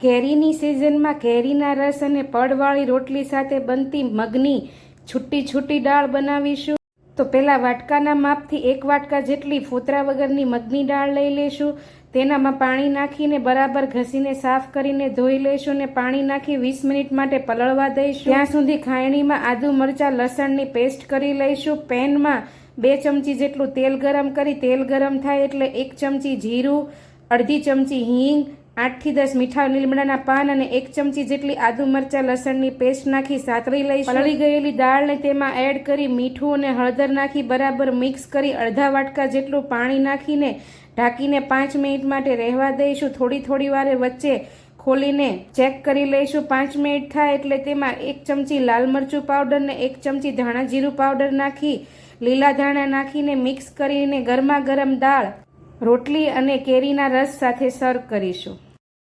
કેરીની સિઝનમાં કેરીના રસ અને પડવાળી રોટલી સાથે બનતી મગની છૂટી છૂટી દાળ બનાવીશું। તો પહેલાં વાટકાના માપથી 1 વાટકા જેટલી ફોતરા વગરની મગની દાળ લઈ લેશું। તેનામાં પાણી નાખીને બરાબર ઘસીને સાફ કરીને ધોઈ લઈશું અને પાણી નાખી 20 મિનિટ માટે પલળવા દઈશું। ત્યાં સુધી ખાયણીમાં આદુ મરચાં લસણની પેસ્ટ કરી લઈશું। પેનમાં 2 ચમચી જેટલું તેલ ગરમ કરી તેલ ગરમ થાય એટલે 1 ચમચી જીરું, અડધી ચમચી હિંગ, 8 થી 10 મીઠા લીમડાના પાન અને 1 ચમચી જેટલી આદુ મરચાં લસણની પેસ્ટ નાખી સાતળી લઈશું। પલળી ગયેલી દાળને તેમાં એડ કરી મીઠું અને હળદર નાખી બરાબર મિક્સ કરી અડધા વાટકા જેટલું પાણી નાખીને ઢાંકીને 5 મિનિટ માટે રહેવા દઈશું। થોડી વારે વચ્ચે ખોલીને ચેક કરી લઈશું। 5 મિનિટ થાય એટલે તેમાં 1 ચમચી લાલ મરચું પાવડર ને 1 ચમચી ધાણા જીરું પાવડર નાખી લીલા ધાણા નાખીને મિક્સ કરીને ગરમા ગરમ દાળ, રોટલી અને કેરીના રસ સાથે સર્વ કરીશું।